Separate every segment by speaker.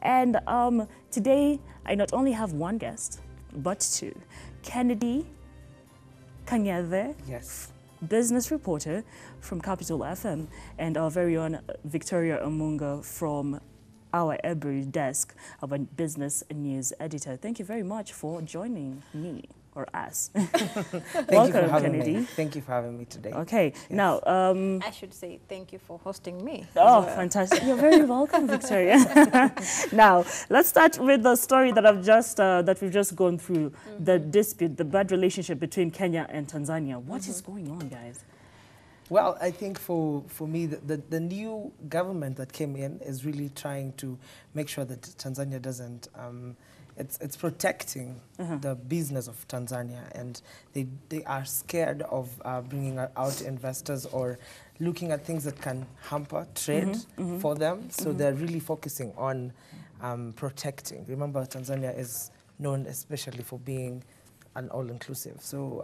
Speaker 1: And today, I not only have one guest, but two. Kennedy Kanyeve,
Speaker 2: Yes.
Speaker 1: business reporter from Capital FM, and our very own Victoria Amunga from our Ebru desk, our business news editor. Thank you very much for joining me, or us.
Speaker 2: Thank you for having
Speaker 1: Kennedy.
Speaker 2: me. Thank you for having me today.
Speaker 1: Okay,
Speaker 2: Yes.
Speaker 1: now...
Speaker 3: I should say thank you for hosting me.
Speaker 1: Oh, fantastic. You're very welcome, Victoria. Now, let's start with the story that that we've just gone through, the dispute, the bad relationship between Kenya and Tanzania. What is going on, guys?
Speaker 2: Well, I think for me, the new government that came in is really trying to make sure that Tanzania doesn't, it's protecting the business of Tanzania, and they are scared of bringing out investors or looking at things that can hamper trade for them. So they're really focusing on protecting. Remember, Tanzania is known especially for being an all-inclusive. So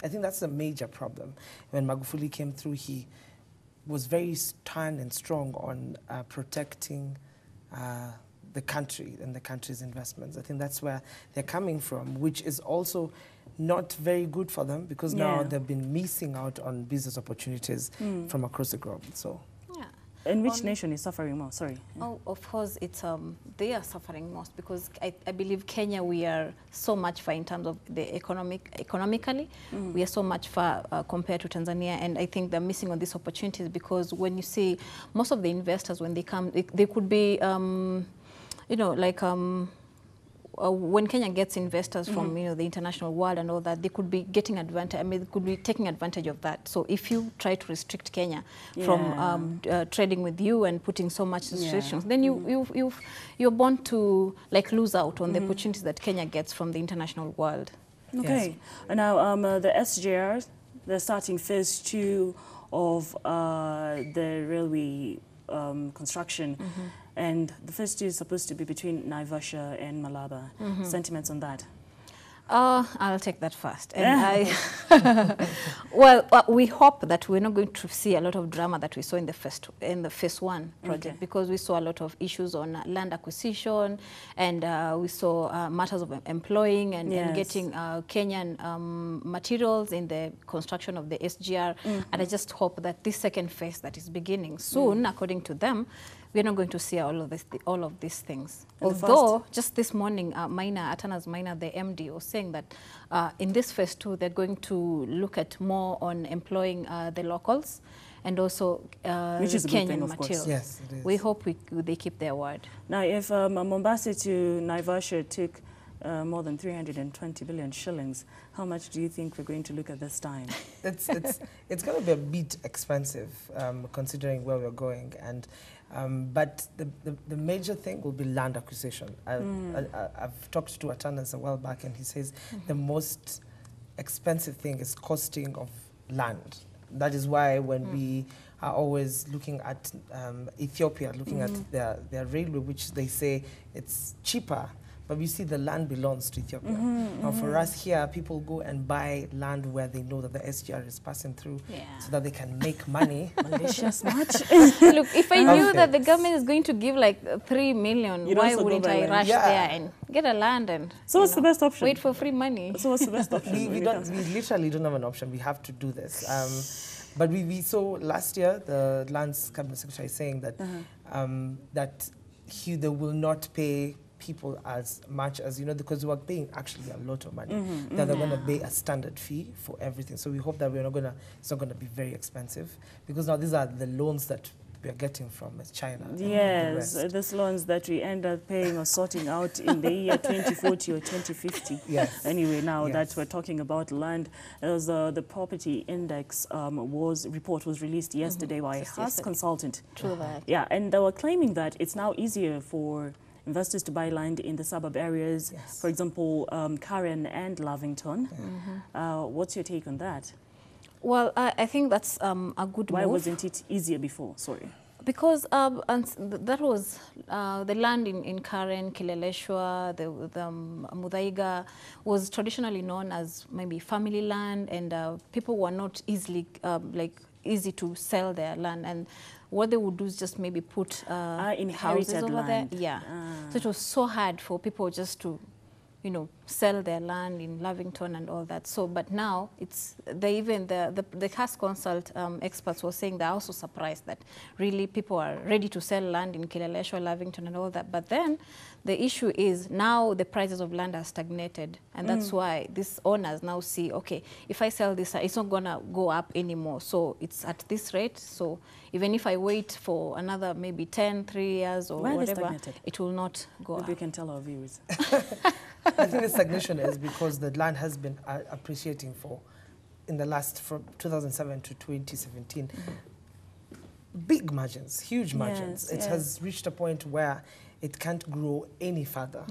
Speaker 2: I think that's a major problem. When Magufuli came through, he was very stern and strong on protecting the country and the country's investments. I think that's where they're coming from, which is also not very good for them, because now they've been missing out on business opportunities from across the globe. So.
Speaker 1: And which nation is suffering more? Sorry.
Speaker 3: Oh, of course, it's they are suffering most, because I believe Kenya, we are so much far in terms of the economically. We are so much far compared to Tanzania, and I think they're missing on these opportunities, because when you see most of the investors, when they come, they could be, you know, like when Kenya gets investors from the international world and all that, they could be getting advantage. I mean, they could be taking advantage of that. So if you try to restrict Kenya from trading with you and putting so much restrictions, then you're bound to lose out on the opportunities that Kenya gets from the international world.
Speaker 1: Okay.
Speaker 2: Yes.
Speaker 1: And now the SGRs, they're starting phase 2 of the railway construction. And the first 2 is supposed to be between Naivasha and Malaba. Sentiments on that?
Speaker 3: I'll take that first. And well, we hope that we're not going to see a lot of drama that we saw in the phase 1 project, because we saw a lot of issues on land acquisition, and we saw matters of employing and getting Kenyan materials in the construction of the SGR. And I just hope that this second phase that is beginning soon, according to them, we're not going to see all of these things. Although, just this morning, Atana's Maina, the MD, was saying that in this phase 2, they're going to look at more on employing the locals, and also
Speaker 1: which is a good thing,
Speaker 3: Kenyan
Speaker 1: of course.
Speaker 3: materials.
Speaker 2: Yes, it is.
Speaker 3: We hope they keep their word.
Speaker 1: Now, if Mombasa to Naivasha took more than 320 billion shillings, how much do you think we're going to look at this time?
Speaker 2: It's going to be a bit expensive, considering where we're going, and but the major thing will be land acquisition. I've talked to Atanas a while back, and he says the most expensive thing is costing of land. That is why when we are always looking at Ethiopia, looking at their railway, which they say it's cheaper, but we see the land belongs to Ethiopia. Now for us here, people go and buy land where they know that the SGR is passing through, so that they can make money.
Speaker 1: Malicious much?
Speaker 3: Look, if I knew that the government is going to give like 3 million, why wouldn't I rush there and get a land and
Speaker 1: what's the best option?
Speaker 3: wait for free money?
Speaker 1: So what's the best option?
Speaker 2: we literally don't have an option. We have to do this. But we saw last year the Lands Cabinet Secretary saying that that they will not pay people as much as, because we're paying actually a lot of money. That they're going to pay a standard fee for everything. So we hope that it's not going to be very expensive, because now these are the loans that we are getting from China.
Speaker 1: Yes, these loans that we end up paying or sorting out in the year 2040 or 2050.
Speaker 2: Yes.
Speaker 1: Anyway, now that we're talking about land, as the property index report was released yesterday by a house consultant.
Speaker 3: True that.
Speaker 1: Yeah, and they were claiming that it's now easier for investors to buy land in the suburb areas, for example, Karen and Lavington. What's your take on that?
Speaker 3: Well, I think that's a good
Speaker 1: Why
Speaker 3: move.
Speaker 1: wasn't it easier before? Sorry.
Speaker 3: Because that was the land in Karen, Kileleshwa, the Muthaiga was traditionally known as maybe family land, and people were not easily easy to sell their land. And what they would do is just maybe put
Speaker 1: inherited
Speaker 3: houses over
Speaker 1: land.
Speaker 3: there. Yeah. So it was so hard for people just to, you know, sell their land in Lavington and all that. So, but now it's the Cash Consult experts were saying they're also surprised that really people are ready to sell land in Kileleshwa, Lavington and all that. But then the issue is now the prices of land are stagnated, and that's why these owners now see, okay, if I sell this, it's not gonna go up anymore. So it's at this rate. So even if I wait for another maybe 10, 3 years or whatever, it will not go up.
Speaker 1: Maybe you can tell our viewers.
Speaker 2: I think the stagnation is because the land has been appreciating in the last, from 2007 to 2017, big margins, huge margins. It has reached a point where it can't grow any further.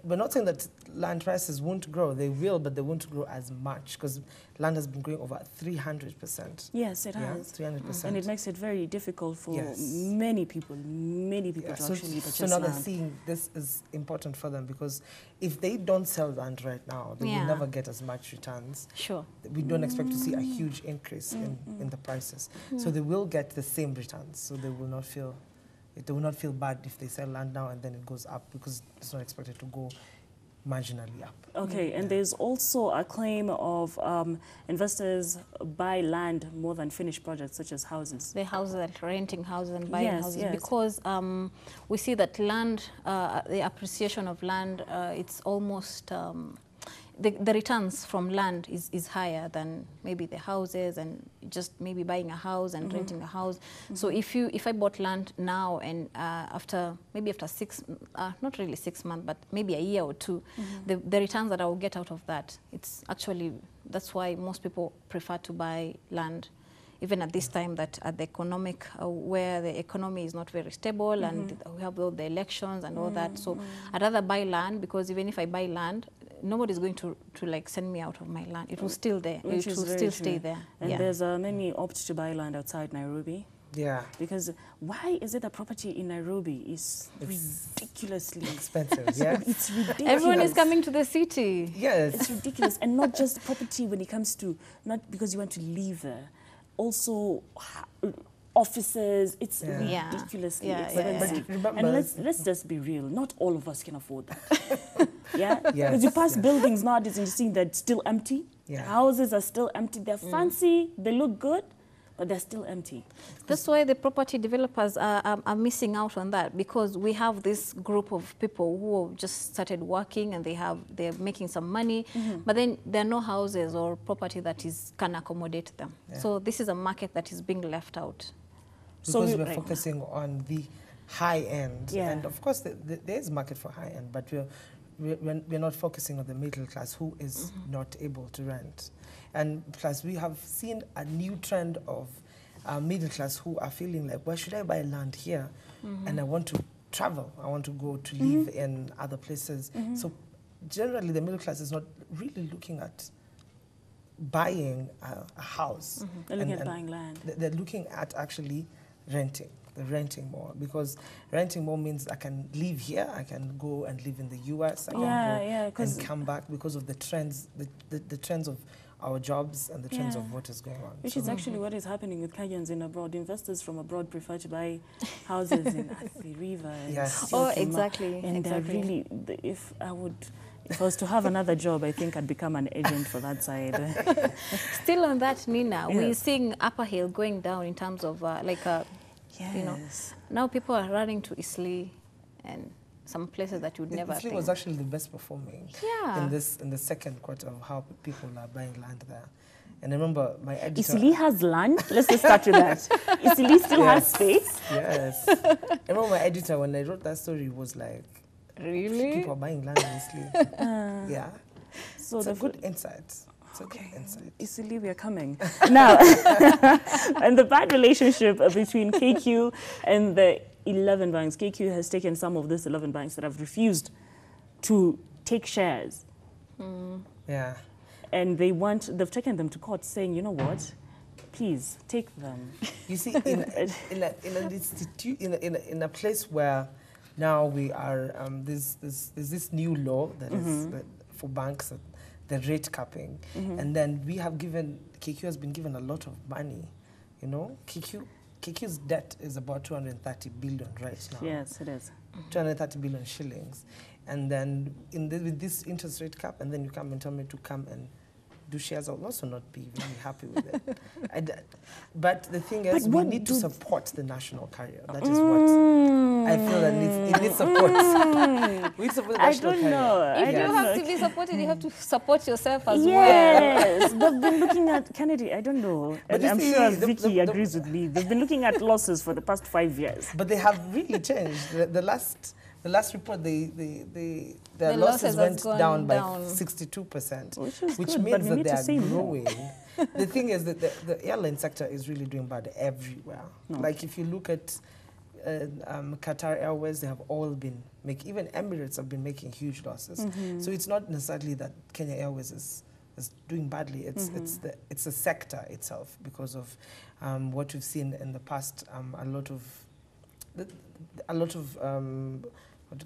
Speaker 2: We're not saying that land prices won't grow. They will, but they won't grow as much because land has been growing over 300%.
Speaker 1: Yes, it has.
Speaker 2: 300%.
Speaker 1: And it makes it very difficult for many people to actually purchase
Speaker 2: So now
Speaker 1: land.
Speaker 2: they're seeing this is important for them because if they don't sell land right now, they will never get as much returns.
Speaker 3: Sure.
Speaker 2: We don't expect to see a huge increase in the prices. So they will get the same returns. So they will not feel bad if they sell land now and then it goes up because it's not expected to go marginally up.
Speaker 1: Okay, and there's also a claim of investors buy land more than finished projects such as houses.
Speaker 3: The houses, like renting houses and buying houses, because we see that land, the appreciation of land, it's almost the returns from land is higher than maybe the houses and just maybe buying a house and renting a house. So if I bought land now and after 6, not really 6 months, but maybe a year or two, the returns that I will get out of that, it's actually, that's why most people prefer to buy land even at this time that at the economic, where the economy is not very stable and we have all the elections and all that. So I'd rather buy land because even if I buy land, nobody's going to like send me out of my land. It will still there. It will still stay there.
Speaker 1: And there's many opt to buy land outside Nairobi.
Speaker 2: Yeah.
Speaker 1: Because why is it that property in Nairobi is ridiculously
Speaker 2: expensive? Yeah.
Speaker 1: It's ridiculous.
Speaker 3: Everyone is coming to the city.
Speaker 2: Yes.
Speaker 1: It's ridiculous. And not just property when it comes to, not because you want to live there. Also, offices, it's ridiculously expensive. And let's just be real, not all of us can afford that. Because you pass buildings nowadays and you see that it's still empty. Houses are still empty. They're fancy, they look good, but they're still empty.
Speaker 3: That's why the property developers are missing out on that, because we have this group of people who have just started working and they're making some money, but then there are no houses or property that can accommodate them. So this is a market that is being left out.
Speaker 2: Because we're focusing on the high end, and of course there is a market for high end, but we're not focusing on the middle class who is not able to rent. And plus, we have seen a new trend of middle class who are feeling like, why should I buy land here? And I want to travel. I want to go to live in other places. So generally, the middle class is not really looking at buying a house.
Speaker 1: They're looking at buying land.
Speaker 2: They're looking at actually renting. They're renting more, because renting more means I can live here, I can go and live in the US, I can go and come back because of the trends, the trends of our jobs and the trends of what is going on.
Speaker 1: Which is actually what is happening with Kenyans in abroad. Investors from abroad prefer to buy houses in the river.
Speaker 3: Exactly.
Speaker 1: And really, if I was to have another job, I think I'd become an agent for that side.
Speaker 3: Still on that, Nina, we're seeing Upper Hill going down in terms of you know, now people are running to Isli and some places that you would never think.
Speaker 2: Isli was actually the best performing in the second quarter of how people are buying land there. And I remember my editor...
Speaker 1: Isli has land? Let's just start with that. Isli still has space?
Speaker 2: Yes. I remember my editor, when I wrote that story, was like,
Speaker 3: really?
Speaker 2: People are buying land in Isli. Yeah. So it's a good insight.
Speaker 1: Okay, Isili, we are coming. Now, and the bad relationship between KQ and the 11 banks. KQ has taken some of these 11 banks that have refused to take shares.
Speaker 2: Yeah.
Speaker 1: And they've taken them to court saying, you know what, please take them.
Speaker 2: You see, in a place where now we are, there's this new law that is for banks, the rate capping, and then KQ has been given a lot of money, you know. KQ KQ's debt is about 230 billion right now.
Speaker 1: Yes, it is.
Speaker 2: 230 billion shillings. And then with this interest rate cap, and then you come and tell me to come and do shares, I'll also not be really happy with it. But the thing is, we need to support the national carrier. That is what I feel that it needs support. We need to support the national carrier.
Speaker 1: Know.
Speaker 3: If you have to be supported, you have to support yourself as well.
Speaker 1: Yes, they've been looking at Kennedy. I don't know.
Speaker 2: But
Speaker 1: I'm sure Vicky agrees with me. They've been looking at losses for the past 5 years.
Speaker 2: But they have really changed. The last report, their losses went down by 62%, which means that they are growing. The thing is that the airline sector is really doing bad everywhere. No. Like if you look at Qatar Airways, they have all been making, even Emirates have been making huge losses. So it's not necessarily that Kenya Airways is doing badly. It's the sector itself because of what we've seen in the past. A lot of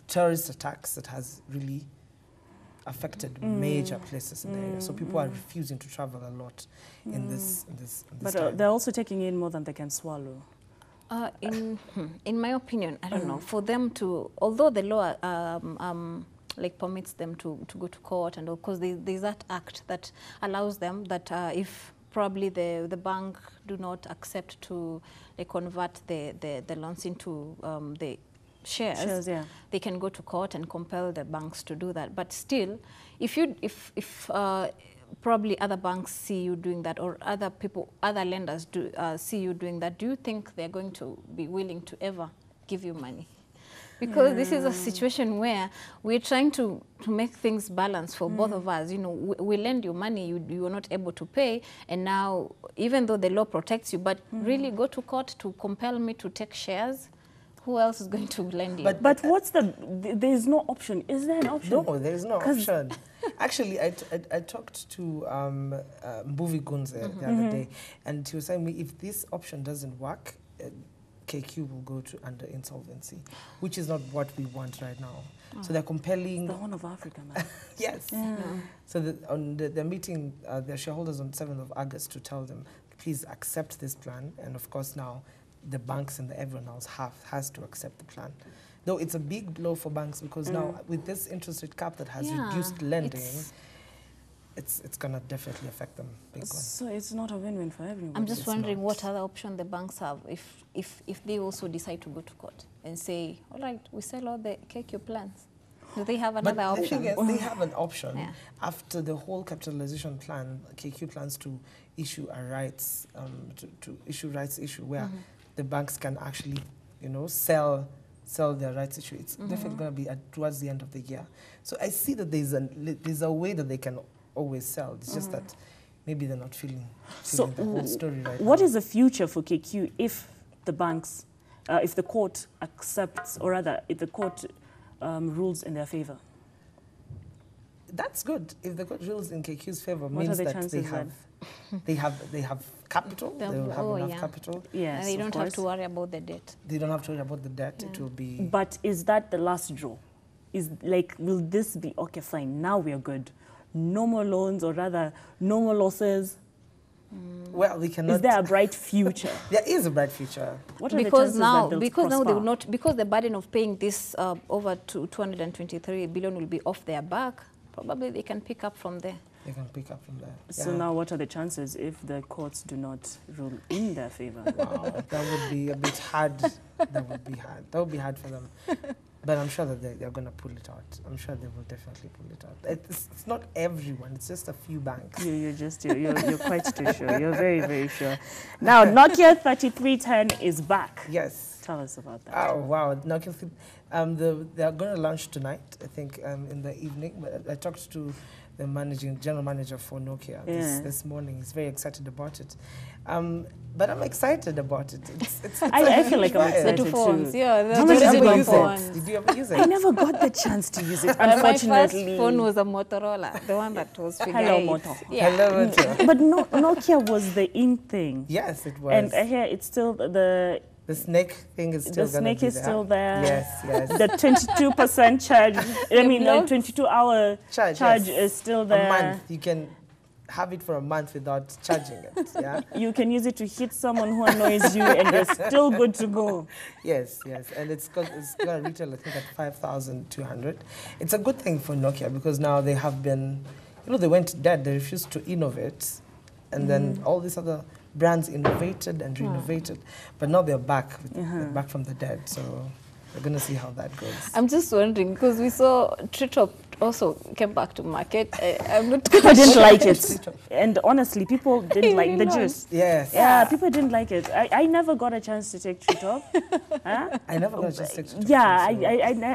Speaker 2: terrorist attacks that has really affected major places in the area. So people are refusing to travel a lot in this time.
Speaker 1: They're also taking in more than they can swallow.
Speaker 3: In my opinion, I don't know. For them to, although the law like permits them to go to court, and of course there's that act that allows them that if probably the bank do not accept to convert the loans into the shares, they can go to court and compel the banks to do that. But still, if probably other banks see you doing that, or other lenders see you doing that, do you think they're going to be willing to ever give you money? Because this is a situation where we're trying to make things balance for both of us. You know, we lend you money, you are not able to pay, and now, even though the law protects you, but really go to court to compel me to take shares, who else is going to lend you?
Speaker 1: But what's there is no option. Is there an option?
Speaker 2: No, there is no option. Actually, I talked to Mbuvi Gunze the other day, and he was telling me if this option doesn't work, KQ will go under insolvency, which is not what we want right now. So they're compelling...
Speaker 1: It's the Horn of Africa, man.
Speaker 2: Yes. Yeah. So they're meeting their shareholders on 7th of August to tell them, please accept this plan. And of course now, the banks and everyone else has to accept the plan. Though it's a big blow for banks because now with this interest rate cap that has reduced lending, it's going to definitely affect them big one.
Speaker 1: So it's not a win-win for everyone.
Speaker 3: I'm just wondering what other option the banks have if they also decide to go to court and say, all right, we sell all the KQ plans. Do they have another option?
Speaker 2: Yes, they have an option. Yeah. After the whole capitalization plan, KQ plans to issue a rights issue where the banks can actually, sell their rights issue. It's definitely going to be towards the end of the year. So I see that there's a way that they can always sell. It's just that maybe they're not feeling the whole story right now.
Speaker 1: What is the future for KQ if the banks, if the court accepts, or rather, if the court rules in their favor?
Speaker 2: That's good. If the court rules in KQ's favor, means that they have capital. They will have enough capital.
Speaker 3: Yes, and they don't have to worry about the debt.
Speaker 2: They don't have to worry about the debt. Yeah. It will be.
Speaker 1: But is that the last draw? Will this be okay? Fine. Now we are good. No more loans, or rather, no more losses.
Speaker 2: Well, we cannot.
Speaker 1: Is there a bright future?
Speaker 2: There is a bright future.
Speaker 1: What are the chances that they'll
Speaker 3: because now they will not, because the burden of paying this over to 223 billion will be off their back. Probably they can pick up from there.
Speaker 2: They can pick up from there.
Speaker 1: So now, what are the chances if the courts do not rule in their favor?
Speaker 2: Wow, that would be a bit hard. That would be hard. That would be hard for them. But I'm sure that they're going to pull it out. I'm sure they will definitely pull it out. It's not everyone. It's just a few banks.
Speaker 1: You're quite too sure. You're very, very sure. Now, Nokia 3310 is back.
Speaker 2: Yes.
Speaker 1: Tell us about that.
Speaker 2: Oh, wow. Nokia, they're going to launch tonight, I think, in the evening. But I talked to the general manager for Nokia this morning. He's very excited about it. But I'm excited about it.
Speaker 1: I feel like I'm excited too.
Speaker 3: Phones, yeah,
Speaker 2: Did you ever use it? Did you ever use it?
Speaker 1: I never got the chance to use it, unfortunately.
Speaker 3: My first phone was a Motorola, the one that was figure
Speaker 1: Hello,
Speaker 3: eight.
Speaker 1: Moto.
Speaker 3: Yeah.
Speaker 2: Hello, Moto.
Speaker 1: But Nokia was the in thing.
Speaker 2: Yes, it was.
Speaker 1: And I hear it's still the
Speaker 2: snake thing is still there.
Speaker 1: The snake is still there.
Speaker 2: Yes.
Speaker 1: The 22% charge, I mean, the 22-hour charge is still there.
Speaker 2: A month, you can have it for a month without charging it. Yeah.
Speaker 1: You can use it to hit someone who annoys you, and you're still good to go.
Speaker 2: Yes, yes, and it's going to retail, I think, at 5,200. It's a good thing for Nokia because now they have been, they went dead. They refused to innovate, and then all these other brands innovated and renovated, but now they're back. They're back from the dead. So we're going to see how that goes.
Speaker 3: I'm just wondering because we saw Treetop also came back to market. I'm not.
Speaker 1: People didn't like it, and honestly, people didn't like the juice.
Speaker 2: Yes.
Speaker 1: Yeah, people didn't like it. I never got a chance to take Treetop. Huh?
Speaker 2: I never got a chance to take Treetop.
Speaker 1: Yeah,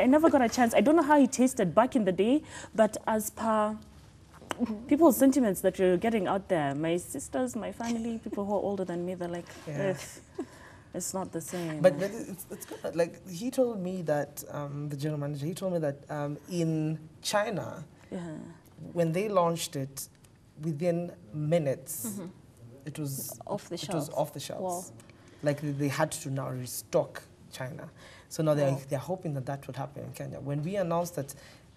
Speaker 1: I never got a chance. I don't know how it tasted back in the day, but as per people's sentiments that you're getting out there, my sisters, my family, people who are older than me, they're like, it's not the same.
Speaker 2: But it's good. Like, he told me that, the general manager, he told me that in China, when they launched it, within minutes, it was
Speaker 3: off the shelves.
Speaker 2: It was off the shelves.
Speaker 3: Wow.
Speaker 2: Like, they had to now restock China. So now they're hoping that that would happen in Kenya. When we announced that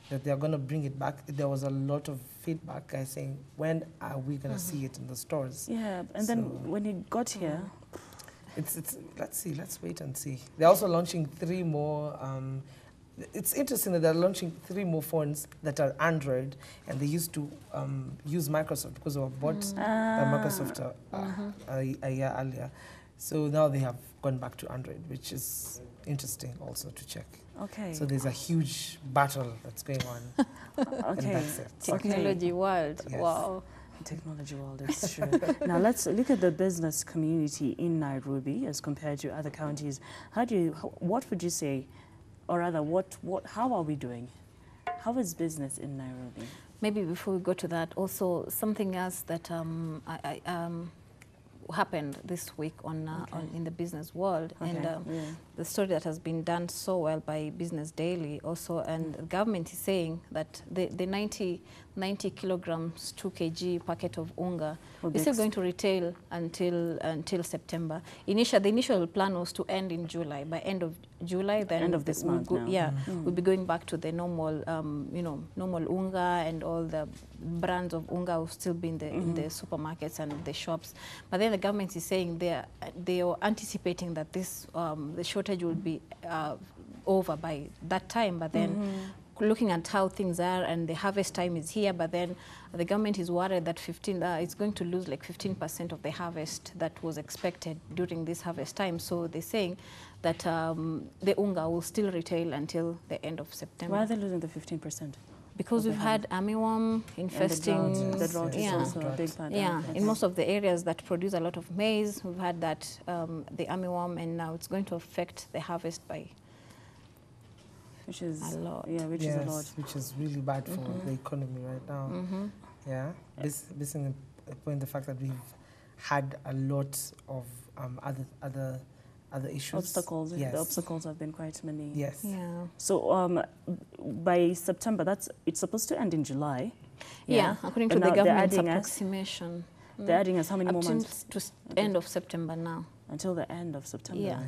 Speaker 2: they're going to bring it back, there was a lot of feedback, guys saying, when are we going to see it in the stores?
Speaker 1: Yeah, and then when it got here...
Speaker 2: let's see, let's wait and see. They're also launching 3 more, it's interesting that they're launching 3 more phones that are Android, and they used to use Microsoft because they were bought by Microsoft a year earlier. So now they have gone back to Android, which is interesting also to check.
Speaker 1: Okay.
Speaker 2: So there's a huge battle that's going on.
Speaker 1: Okay.
Speaker 2: That's it.
Speaker 3: Technology world.
Speaker 2: Yes.
Speaker 3: Wow.
Speaker 1: Technology world, it's true. Now let's look at the business community in Nairobi as compared to other counties. What would you say, or rather, how are we doing? How is business in Nairobi?
Speaker 3: Maybe before we go to that, also something else that happened this week in the business world, and the story that has been done so well by Business Daily also, and the government is saying that the 90 kilograms 2 kg packet of unga is still going to retail until September. The initial plan was to end in July. By end of July, then
Speaker 1: end of this month now.
Speaker 3: Yeah, we'll be going back to the normal normal unga, and all the brands of unga will still be in the supermarkets and the shops. But then the government is saying they are anticipating that this the shortage will be over by that time. But then looking at how things are, and the harvest time is here, but then the government is worried that it's going to lose like 15% of the harvest that was expected during this harvest time. So they're saying that the unga will still retail until the end of September.
Speaker 1: Why are they losing the 15%?
Speaker 3: Because we've had armyworm infesting.
Speaker 1: The drought is also a big part.
Speaker 3: Yeah, in most of the areas that produce a lot of maize, we've had that, the armyworm, and now it's going to affect the harvest by
Speaker 1: which is
Speaker 3: a lot.
Speaker 1: Yeah, which is a lot.
Speaker 2: Which is really bad for the economy right now. Yeah, basing upon the fact that we've had a lot of other issues.
Speaker 1: Obstacles.
Speaker 2: Yes.
Speaker 1: The obstacles have been quite many.
Speaker 2: Yes.
Speaker 3: Yeah.
Speaker 1: So by September, it's supposed to end in July.
Speaker 3: Yeah, according to the government's approximation.
Speaker 1: They're adding us how many more months?
Speaker 3: To end of September now.
Speaker 1: Until the end of September.
Speaker 3: Yeah.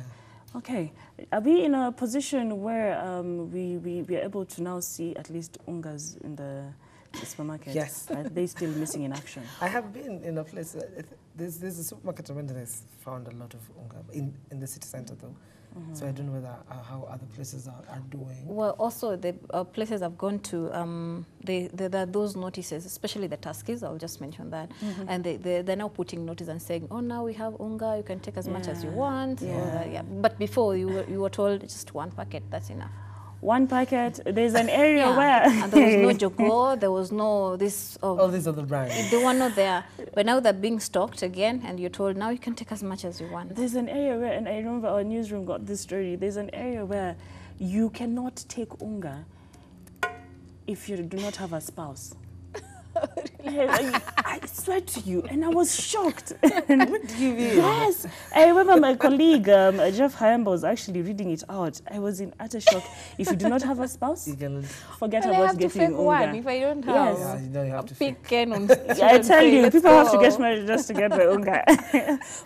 Speaker 1: Okay. Are we in a position where we are able to now see at least ungas in the supermarket?
Speaker 2: Yes.
Speaker 1: Are they still missing in action?
Speaker 2: I have been in a place, there's a supermarket I went and I found a lot of unga in the city center though. So I don't know how other places are doing.
Speaker 3: Well, also the places I've gone to, there are those notices, especially the Tuskies, I'll just mention that. And they're now putting notice and saying, oh, now we have unga, you can take as much as you want.
Speaker 1: Yeah.
Speaker 3: But before, you were told just 1 packet, that's enough.
Speaker 1: 1 packet, there's an area where...
Speaker 3: And there was no Jogo, there was no this...
Speaker 2: all these other brands.
Speaker 3: They were not there. But now they're being stocked again, and you're told, now you can take as much as you want.
Speaker 1: There's an area where, and I remember our newsroom got this story, there's an area where you cannot take unga if you do not have a spouse. I swear to you, and I was shocked.
Speaker 2: What do you mean?
Speaker 1: Yes, I remember my colleague Jeff Hayamba was actually reading it out. I was in utter shock. If you do not have a spouse,
Speaker 2: You can,
Speaker 1: forget
Speaker 3: Well, I
Speaker 1: about
Speaker 3: have to
Speaker 1: getting
Speaker 3: fake one.
Speaker 1: unga.
Speaker 3: If I don't have,
Speaker 1: Yes.
Speaker 2: you know you have to
Speaker 3: pick Ken on
Speaker 1: I tell you,
Speaker 3: let's
Speaker 1: people have to
Speaker 3: go.
Speaker 1: get married just to get the unga.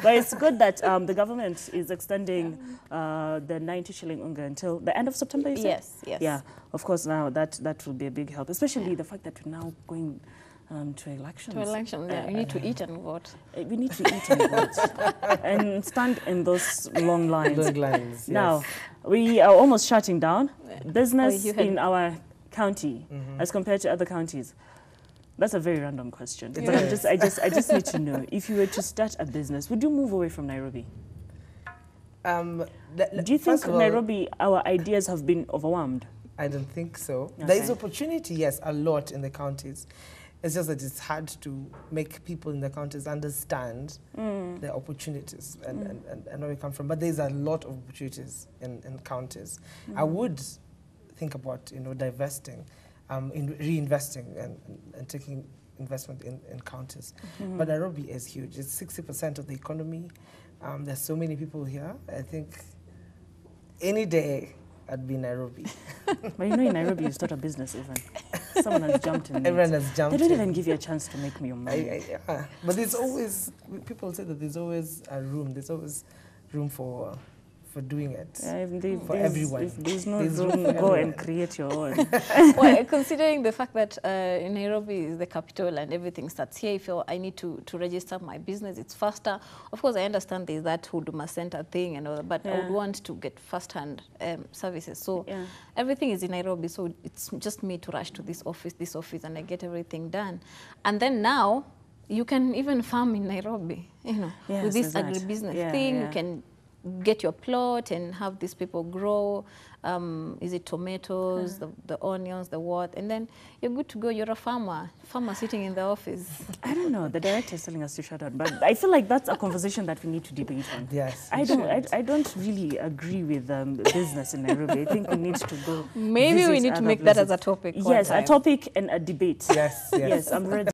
Speaker 1: But it's good that the government is extending the 90 shilling unga until the end of September, you said?
Speaker 3: Yes, yes.
Speaker 1: Yeah, of course, now that will be a big help, especially the fact that we're now going To elections.
Speaker 3: To elections, yeah. You need to eat and vote.
Speaker 1: We need to eat and vote and stand in those long lines.
Speaker 2: Long lines, yes.
Speaker 1: Now, we are almost shutting down. Business in our county as compared to other counties. That's a very random question, but I just need to know, if you were to start a business, would you move away from Nairobi? Do you think Nairobi, our ideas have been overwhelmed?
Speaker 2: I don't think so.
Speaker 1: Okay.
Speaker 2: There is opportunity, yes, a lot in the counties. It's just that it's hard to make people in the counties understand the opportunities and where we come from. But there's a lot of opportunities in counties. I would think about, divesting, in reinvesting and taking investment in counties. But Nairobi is huge. It's 60% of the economy. There's so many people here. I think any day I'd be in Nairobi.
Speaker 1: But in Nairobi you start a business even. Someone has jumped in.
Speaker 2: Everyone has jumped in.
Speaker 1: They don't even give you a chance to make your money.
Speaker 2: Yeah. But there's always, people say that there's always a room. There's always room for doing it.
Speaker 1: Yeah,
Speaker 2: for everyone.
Speaker 1: If there's no room, go and create your own.
Speaker 3: Well, considering the fact that Nairobi is the capital and everything starts here, if I need to register my business, it's faster. Of course, I understand there's that Huduma Center thing and all that, but I would want to get first-hand services. So everything is in Nairobi, so it's just me to rush to this office, and I get everything done. And then now, you can even farm in Nairobi, with this agribusiness thing. You can get your plot and have these people grow, is it tomatoes, the onions, the what, and then you're good to go. You're a farmer sitting in the office.
Speaker 1: I don't know, the director is telling us to shut up, but I feel like that's a conversation that we need to debate on.
Speaker 2: Yes,
Speaker 1: I don't really agree with business in Nairobi. I think we need to go.
Speaker 3: Maybe we need to make that as a topic.
Speaker 1: Yes, a topic and a debate.
Speaker 2: Yes.
Speaker 1: Yes, I'm ready.